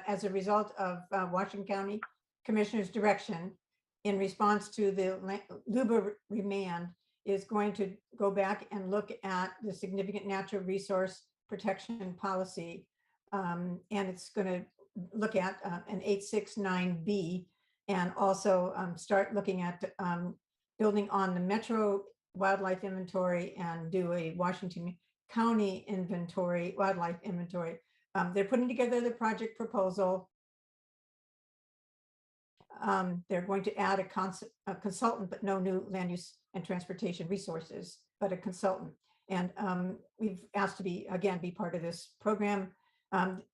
as a result of Washington County Commissioner's direction, in response to the LUBA remand, is going to go back and look at the significant natural resource protection policy. And it's going to look at an 869B, and also start looking at building on the Metro Wildlife Inventory and do a Washington County inventory, wildlife inventory. They're putting together the project proposal. They're going to add a consultant, but no new land use and transportation resources, but a consultant. And we've asked to be part of this program.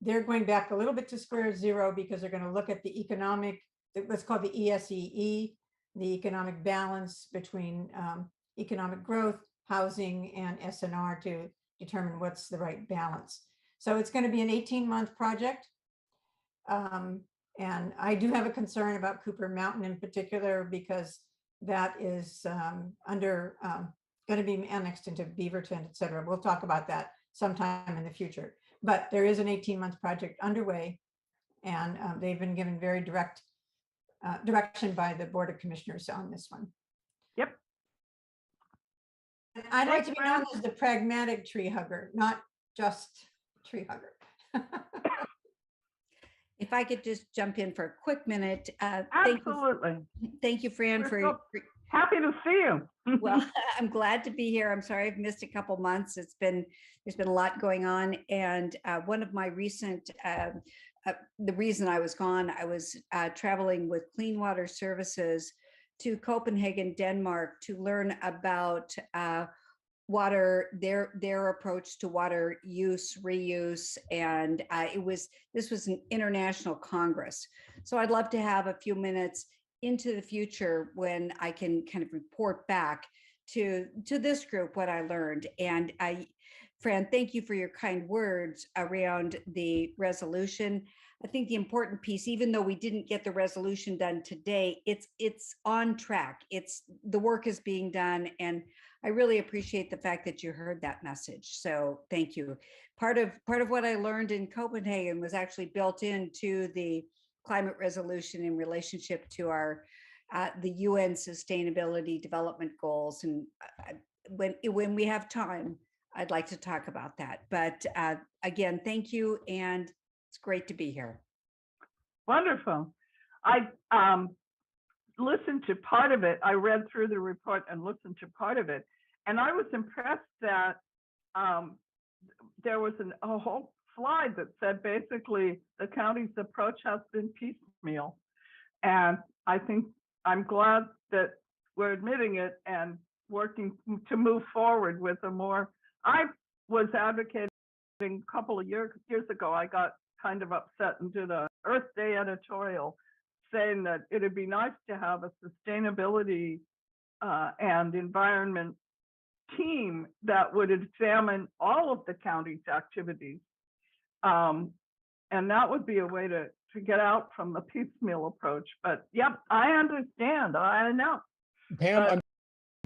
They're going back a little bit to square zero because they're going to look at the economic, what's called the ESEE, the economic balance between economic growth, housing, and SNR to determine what's the right balance. So it's going to be an 18-month project. And I do have a concern about Cooper Mountain in particular, because that is going to be annexed into Beaverton, et cetera. We'll talk about that sometime in the future. But there is an 18-month project underway, and they've been given very direct direction by the Board of Commissioners on this one. Yep. I'd like to be known as the pragmatic tree hugger, not just tree hugger. If I could just jump in for a quick minute. Absolutely. Thank you, Fran, We're for so happy to see you. well, I'm glad to be here. I'm sorry I've missed a couple months. There's been a lot going on. And one of my recent, the reason I was gone, I was traveling with Clean Water Services to Copenhagen, Denmark, to learn about water, their approach to water use, reuse, and this was an international congress. So I'd love to have a few minutes into the future when I can kind of report back to this group what I learned. And Fran, thank you for your kind words around the resolution. I think the important piece, even though we didn't get the resolution done today, it's on track. The work is being done, and I really appreciate the fact that you heard that message. So thank you. Part of what I learned in Copenhagen was actually built into the climate resolution in relationship to our the UN Sustainability Development Goals. And when we have time, I'd like to talk about that. But again, thank you, and it's great to be here. Wonderful. I listened to part of it. I read through the report and listened to part of it. And I was impressed that there was a whole slide that said basically the county's approach has been piecemeal. And I think I'm glad that we're admitting it and working to move forward with a more, I was advocating a couple of years ago, I got kind of upset and did a Earth Day editorial saying that it'd be nice to have a sustainability and environment team that would examine all of the county's activities. And that would be a way to get out from the piecemeal approach. But yep, I understand. I know. Pam, I'm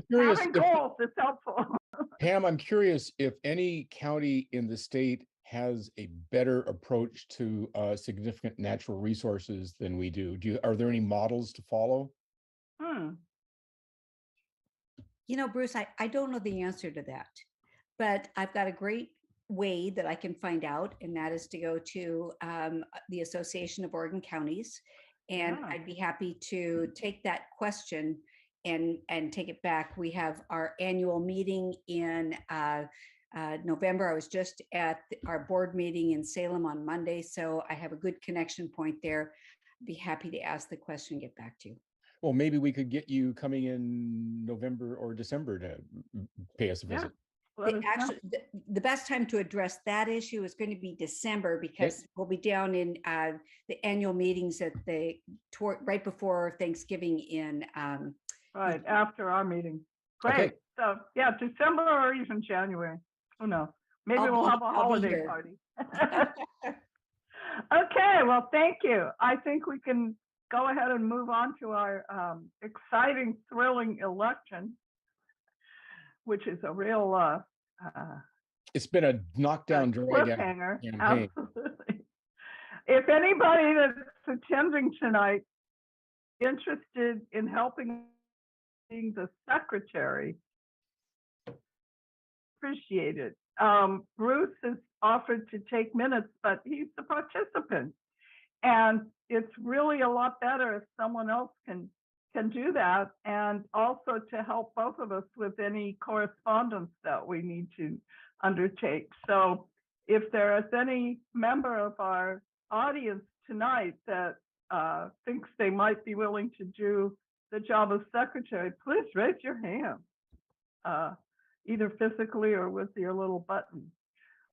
curious. Having goals is helpful. Pam, I'm curious if any county in the state has a better approach to significant natural resources than we do. Are there any models to follow? You know, Bruce, I don't know the answer to that, but I've got a great way that I can find out, and that is to go to the Association of Oregon Counties, and I'd be happy to take that question and take it back. We have our annual meeting in November. I was just at our board meeting in Salem on Monday, so I have a good connection point there. I'd be happy to ask the question and get back to you. Well, maybe we could get you coming in November or December to pay us a visit. The best time to address that issue is going to be December, because we'll be down in the annual meetings at right before Thanksgiving in right after our meeting. Great. Okay. So yeah, December or even January. Who knows? Maybe we'll have a holiday party. Okay. Well, thank you. I think we can go ahead and move on to our exciting, thrilling election, which is a real it's been a knockdown drag cliffhanger. Absolutely. if anybody that's attending tonight interested in helping being the secretary, appreciate it. Bruce has offered to take minutes, but he's the participant. And it's really a lot better if someone else can do that, and also to help both of us with any correspondence that we need to undertake. So if there is any member of our audience tonight that thinks they might be willing to do the job of secretary, please raise your hand, either physically or with your little button.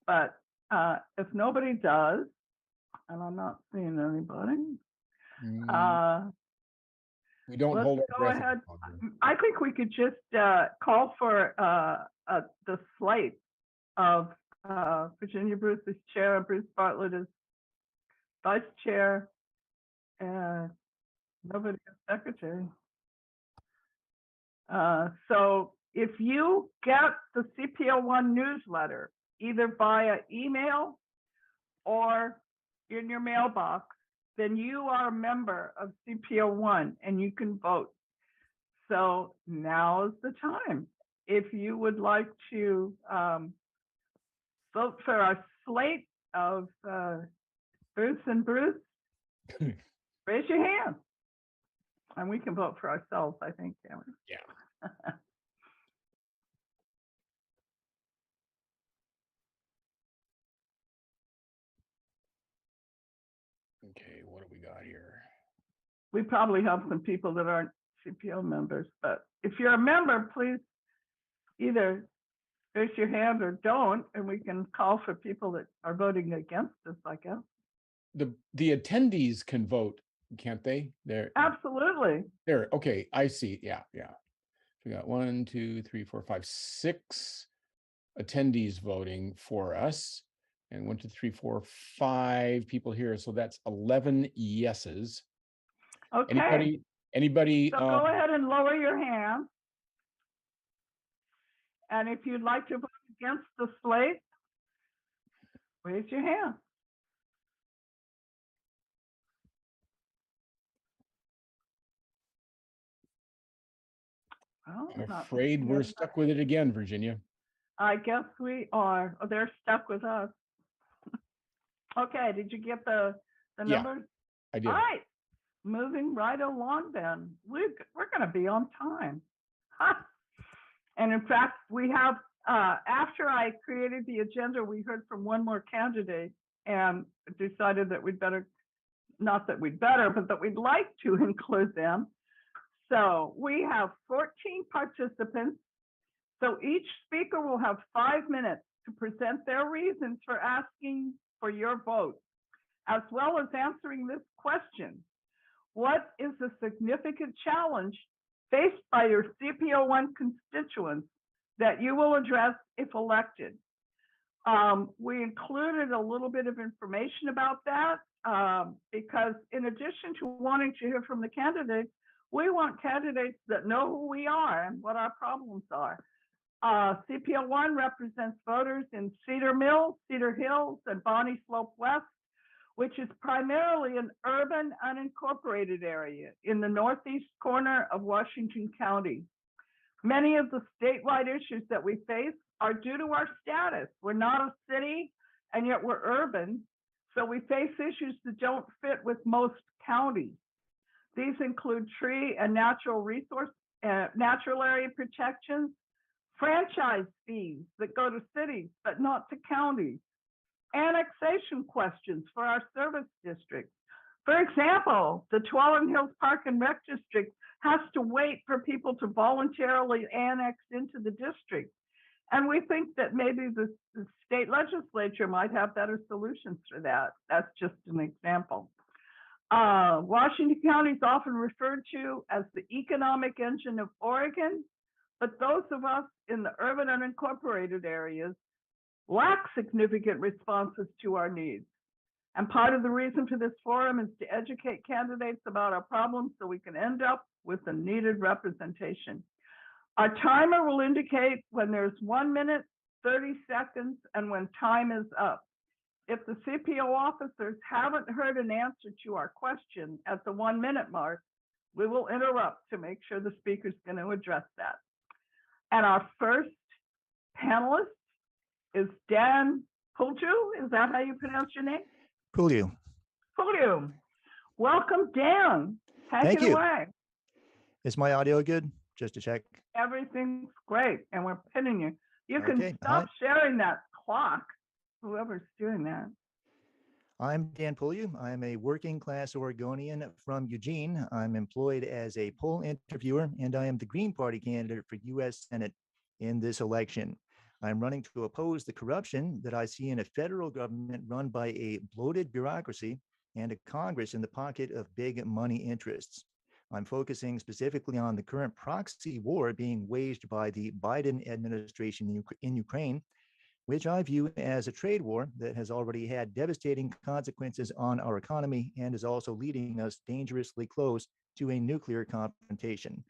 But if nobody does, and I'm not seeing anybody, We don't let's hold our go breath. ahead. I think we could just call for the slate of Virginia Bruce as chair, Bruce Bartlett as vice chair, and nobody as secretary. So if you get the CPO1 newsletter, either via email or in your mailbox, then you are a member of CPO1 and you can vote. So now is the time. If you would like to vote for our slate of Bruce and Bruce, raise your hand. And we can vote for ourselves, I think, can we? Yeah. Okay, what do we got here? We probably have some people that aren't CPO members, but if you're a member, please either raise your hand or don't, and we can call for people that are voting against us, I guess. The attendees can vote, can't they? There. Absolutely. There. Okay, I see. Yeah. We got 1, 2, 3, 4, 5, 6 attendees voting for us, and 1, 2, 3, 4, 5 people here. So that's 11 yeses. Okay. Anybody? So go ahead and lower your hand. And if you'd like to vote against the slate, raise your hand. Well, I'm not afraid seeing we're anybody. stuck with it again, Virginia. I guess we are. Oh, they're stuck with us. Okay, did you get the Yeah, numbers? I did. All right, moving right along then. We're going to be on time. And in fact, we have, after I created the agenda, we heard from one more candidate and decided that we'd better, not that we'd better, but that we'd like to include them. So we have 14 participants. So each speaker will have 5 minutes to present their reasons for asking for your vote, as well as answering this question: what is the significant challenge faced by your CPO1 constituents that you will address if elected? We included a little bit of information about that because in addition to wanting to hear from the candidates, we want candidates that know who we are and what our problems are. CPO1 represents voters in Cedar Mills, Cedar Hills, and Bonnie Slope West, which is primarily an urban unincorporated area in the northeast corner of Washington County. Many of the statewide issues that we face are due to our status. We're not a city, and yet we're urban, so we face issues that don't fit with most counties. These include tree and natural resource, natural area protections, franchise fees that go to cities but not to counties, annexation questions for our service districts. For example, the Tuolumne Hills Park and Rec District has to wait for people to voluntarily annex into the district. And we think that maybe the state legislature might have better solutions for that. That's just an example. Washington County is often referred to as the economic engine of Oregon, but those of us in the urban unincorporated areas lack significant responses to our needs. And part of the reason for this forum is to educate candidates about our problems so we can end up with the needed representation. Our timer will indicate when there's 1 minute, 30 seconds, and when time is up. if the CPO officers haven't heard an answer to our question at the 1 minute mark, we will interrupt to make sure the speaker's going to address that. And our first panelist is Dan Pulju. Is that how you pronounce your name? Pulju. Pulju. Welcome, Dan. Thank Take it you. away. Is my audio good? Just to check. Everything's great, and we're pinning you. You can Okay, stop sharing that clock, whoever's doing that. I'm Dan Pulju. I'm a working class Oregonian from Eugene. I'm employed as a poll interviewer, and I am the Green Party candidate for U.S. Senate in this election. I'm running to oppose the corruption that I see in a federal government run by a bloated bureaucracy and a Congress in the pocket of big money interests. I'm focusing specifically on the current proxy war being waged by the Biden administration in Ukraine, which I view as a trade war that has already had devastating consequences on our economy and is also leading us dangerously close to a nuclear confrontation.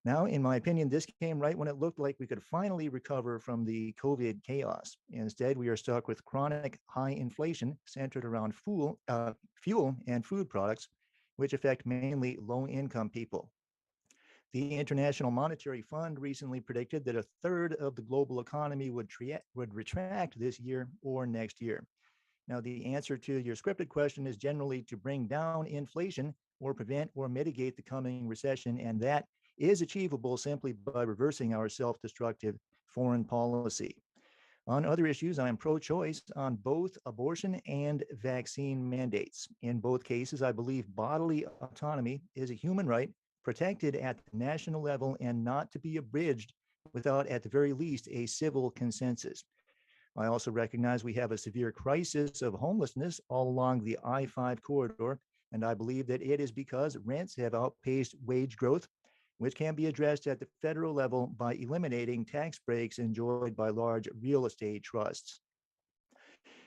Now, in my opinion, this came right when it looked like we could finally recover from the COVID chaos. Instead, we are stuck with chronic high inflation centered around fuel and food products, which affect mainly low-income people. The International Monetary Fund recently predicted that a third of the global economy would retract this year or next year. Now, the answer to your scripted question is generally to bring down inflation or prevent or mitigate the coming recession, and that is achievable simply by reversing our self-destructive foreign policy. On other issues, I am pro-choice on both abortion and vaccine mandates. In both cases, I believe bodily autonomy is a human right protected at the national level and not to be abridged without, at the very least, a civil consensus. I also recognize we have a severe crisis of homelessness all along the I-5 corridor, and I believe that it is because rents have outpaced wage growth, which can be addressed at the federal level by eliminating tax breaks enjoyed by large real estate trusts.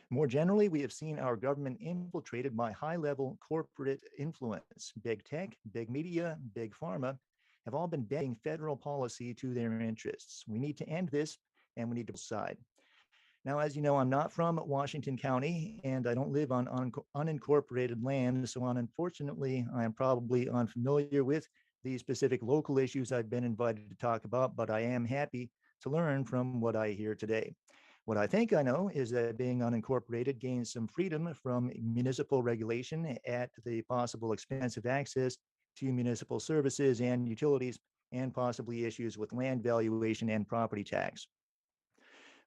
More generally, we have seen our government infiltrated by high-level corporate influence. Big tech, big media, big pharma have all been bending federal policy to their interests. We need to end this, and we need to decide. Now, as you know, I'm not from Washington County, and I don't live on unincorporated land, so unfortunately, I am probably unfamiliar with the specific local issues I've been invited to talk about, but I am happy to learn from what I hear today. What I think I know is that being unincorporated gains some freedom from municipal regulation at the possible expense of access to municipal services and utilities, and possibly issues with land valuation and property tax.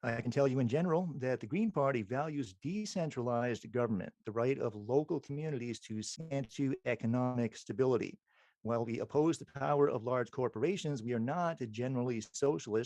I can tell you in general that the Green Party values decentralized government, the right of local communities to stand to economic stability. While we oppose the power of large corporations, we are not generally socialist